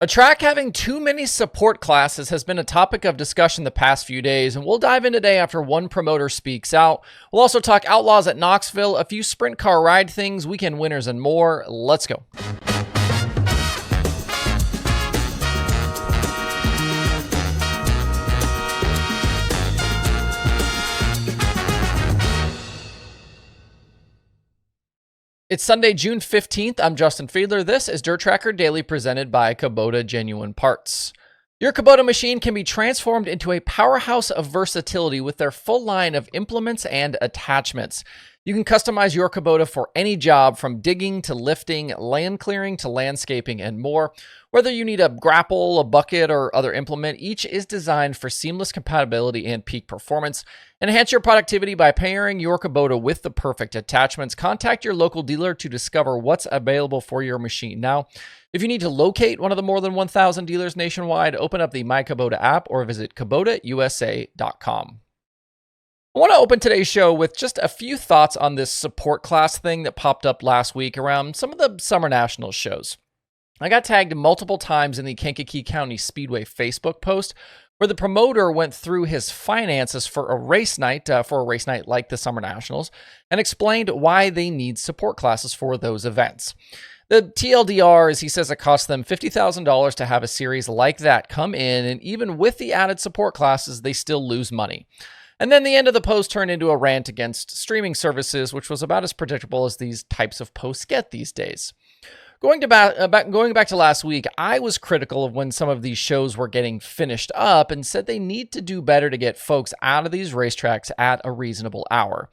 A track having too many support classes has been a topic of discussion the past few days, and we'll dive in today after one promoter speaks out. We'll also talk Outlaws at Knoxville, a few sprint car ride things, weekend winners, and more. Let's go. It's Sunday, June 15th. I'm Justin Fiedler. This is DIRTRACKR Daily presented by Kubota Genuine Parts. Your Kubota machine can be transformed into a powerhouse of versatility with their full line of implements and attachments. You can customize your Kubota for any job, from digging to lifting, land clearing to landscaping, and more. Whether you need a grapple, a bucket, or other implement, each is designed for seamless compatibility and peak performance. Enhance your productivity by pairing your Kubota with the perfect attachments. Contact your local dealer to discover what's available for your machine now. If you need to locate one of the more than 1,000 dealers nationwide, open up the My Kubota app or visit KubotaUSA.com. I want to open today's show with just a few thoughts on this support class thing that popped up last week around some of the Summer Nationals shows. I got tagged multiple times in the Kankakee County Speedway Facebook post where the promoter went through his finances for a race night like the Summer Nationals, and explained why they need support classes for those events. The TLDR is, he says, it costs them $50,000 to have a series like that come in, and even with the added support classes, they still lose money. And then the end of the post turned into a rant against streaming services, which was about as predictable as these types of posts get these days. Going back to last week, I was critical of when some of these shows were getting finished up and said they need to do better to get folks out of these racetracks at a reasonable hour.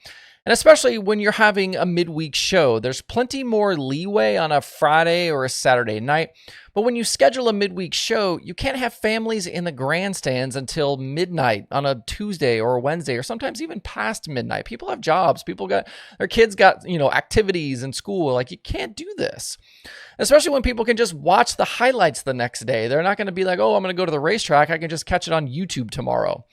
And especially when you're having a midweek show, there's plenty more leeway on a Friday or a Saturday night. But when you schedule a midweek show, you can't have families in the grandstands until midnight on a Tuesday or a Wednesday, or sometimes even past midnight. People have jobs. Their kids got, activities in school. Like, you can't do this. Especially when people can just watch the highlights the next day. They're not going to be like, oh, I'm going to go to the racetrack. I can just catch it on YouTube tomorrow.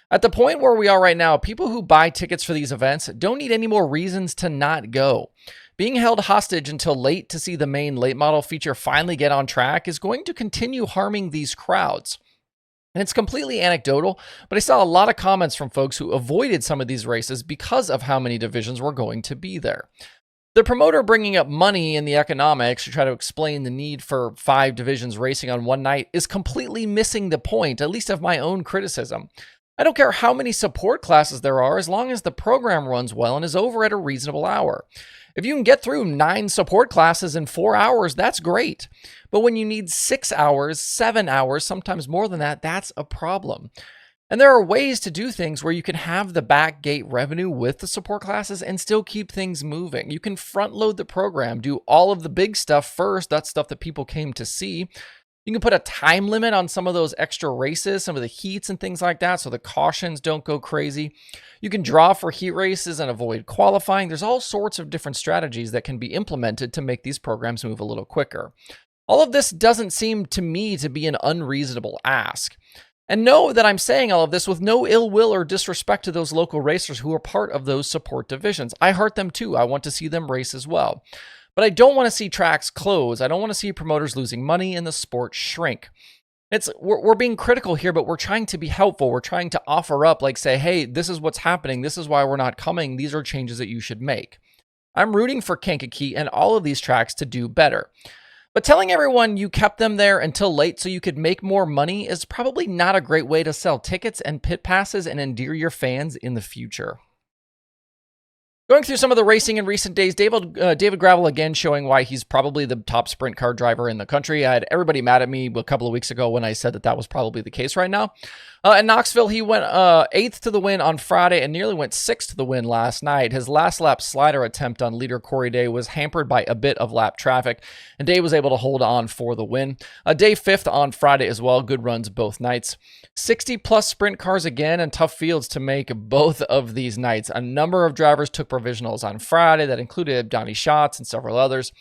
At the point where we are right now, people who buy tickets for these events don't need any more reasons to not go. Being held hostage until late to see the main late model feature finally get on track is going to continue harming these crowds. And it's completely anecdotal, but I saw a lot of comments from folks who avoided some of these races because of how many divisions were going to be there. The promoter bringing up money and the economics to try to explain the need for 5 divisions racing on one night is completely missing the point, at least of my own criticism. I don't care how many support classes there are, as long as the program runs well and is over at a reasonable hour. If you can get through 9 support classes in 4 hours, that's great. But when you need 6 hours, 7 hours, sometimes more than that, that's a problem. And there are ways to do things where you can have the back gate revenue with the support classes and still keep things moving. You can front load the program, do all of the big stuff first. That's stuff that people came to see. You can put a time limit on some of those extra races, some of the heats and things like that, so the cautions don't go crazy. You can draw for heat races and avoid qualifying. There's all sorts of different strategies that can be implemented to make these programs move a little quicker. All of this doesn't seem to me to be an unreasonable ask. And know that I'm saying all of this with no ill will or disrespect to those local racers who are part of those support divisions. I heart them too. I want to see them race as well. But I don't want to see tracks close. I don't want to see promoters losing money and the sport shrink. We're being critical here, but we're trying to be helpful. We're trying to offer up, say, hey, this is what's happening. This is why we're not coming. These are changes that you should make. I'm rooting for Kankakee and all of these tracks to do better. But telling everyone you kept them there until late so you could make more money is probably not a great way to sell tickets and pit passes and endear your fans in the future. Going through some of the racing in recent days, David Gravel again showing why he's probably the top sprint car driver in the country. I had everybody mad at me a couple of weeks ago when I said that was probably the case right now. In Knoxville, he went 8th to the win on Friday and nearly went 6th to the win last night. His last lap slider attempt on leader Corey Day was hampered by a bit of lap traffic, and Day was able to hold on for the win. Day 5th on Friday as well. Good runs both nights. 60-plus sprint cars again, and tough fields to make both of these nights. A number of drivers took provisionals on Friday that included Donnie Schatz and several others.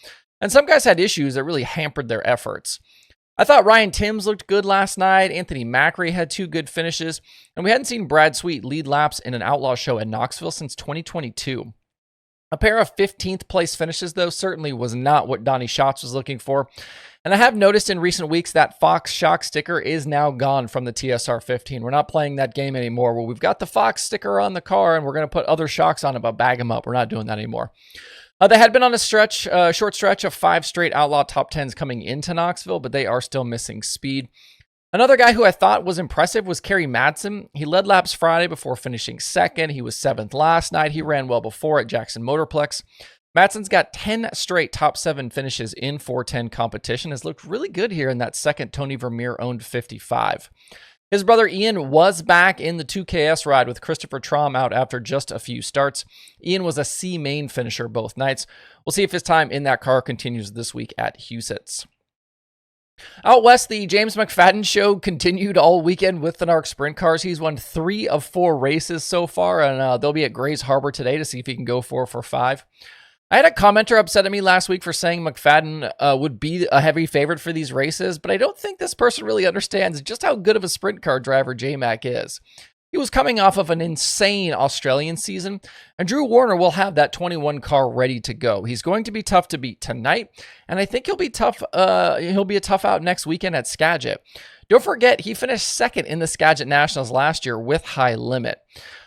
And some guys had issues that really hampered their efforts. I thought Ryan Timms looked good last night. Anthony Macri had 2 good finishes. And we hadn't seen Brad Sweet lead laps in an Outlaw show in Knoxville since 2022. A pair of 15th place finishes, though, certainly was not what Donnie Schatz was looking for. And I have noticed in recent weeks that Fox Shock sticker is now gone from the TSR 15. We're not playing that game anymore where we've got the Fox sticker on the car and we're going to put other shocks on it, but bag them up. We're not doing that anymore. They had been on a short stretch of 5 straight Outlaw top 10s coming into Knoxville, but they are still missing speed. Another guy who I thought was impressive was Kerry Madsen. He led laps Friday before finishing second. He was 7th last night. He ran well before at Jackson Motorplex. Madsen's got 10 straight top 7 finishes in 410 competition. Has looked really good here in that second Tony Vermeer-owned 55. His brother Ian was back in the 2KS ride with Christopher Traum out after just a few starts. Ian was a C main finisher both nights. We'll see if his time in that car continues this week at Huset's. Out west, the James McFadden show continued all weekend with the NARC sprint cars. He's won 3 of 4 races so far, and they'll be at Grays Harbor today to see if he can go 4 for 5. I had a commenter upset at me last week for saying McFadden would be a heavy favorite for these races, but I don't think this person really understands just how good of a sprint car driver J-Mac is. He was coming off of an insane Australian season, and Drew Warner will have that 21 car ready to go. He's going to be tough to beat tonight, and I think he'll be tough. He'll be a tough out next weekend at Skagit. Don't forget, he finished second in the Skagit Nationals last year with High Limit.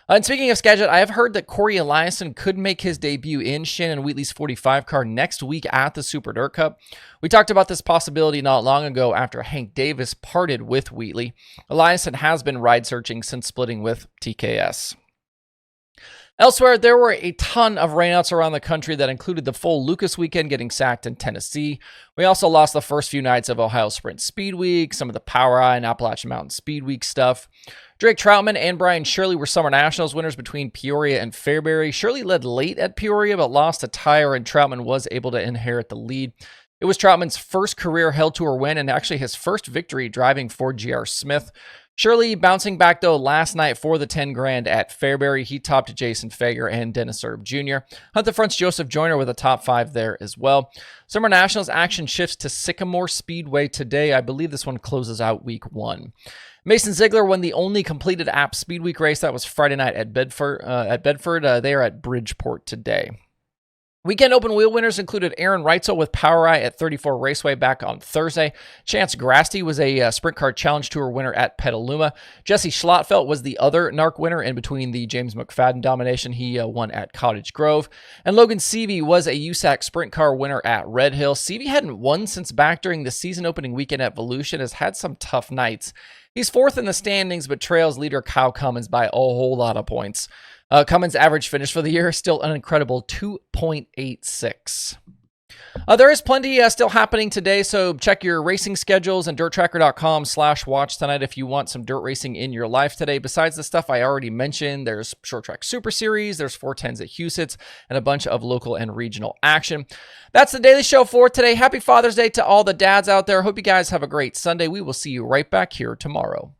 And speaking of Skagit, I have heard that Corey Eliasson could make his debut in Shannon Wheatley's 45 car next week at the Super Dirt Cup. We talked about this possibility not long ago after Hank Davis parted with Wheatley. Eliasson has been ride searching since splitting with TKS. Elsewhere, there were a ton of rainouts around the country that included the full Lucas weekend getting sacked in Tennessee. We also lost the first few nights of Ohio Sprint Speed Week, some of the Power Eye and Appalachian Mountain Speed Week stuff. Drake Troutman and Brian Shirley were Summer Nationals winners between Peoria and Fairbury. Shirley led late at Peoria, but lost a tire, and Troutman was able to inherit the lead. It was Troutman's first career Hell Tour win and actually his first victory driving for G.R. Smith. Shirley bouncing back, though, last night for the 10 grand at Fairbury. He topped Jason Fager and Dennis Erb Jr. Hunt the Front's Joseph Joyner with a top 5 there as well. Summer Nationals action shifts to Sycamore Speedway today. I believe this one closes out week 1. Mason Ziegler won the only completed App Speed Week race. That was Friday night at Bedford. They are at Bridgeport today. Weekend open wheel winners included Aaron Reitzel with Power Eye at 34 Raceway back on Thursday. Chance Grasty was a Sprint Car Challenge Tour winner at Petaluma. Jesse Schlottfelt was the other NARC winner in between the James McFadden domination. He won at Cottage Grove. And Logan Seavey was a USAC Sprint Car winner at Red Hill. Seavey hadn't won since back during the season opening weekend at Volusia, has had some tough nights. He's 4th in the standings, but trails leader Kyle Cummins by a whole lot of points. Cummins' average finish for the year is still an incredible 2.86. There is plenty still happening today, so check your racing schedules and DIRTRACKR.com/watch tonight if you want some dirt racing in your life today. Besides the stuff I already mentioned, there's Short Track Super Series, there's 410s at Huset's, and a bunch of local and regional action. That's the Daily Show for today. Happy Father's Day to all the dads out there. Hope you guys have a great Sunday. We will see you right back here tomorrow.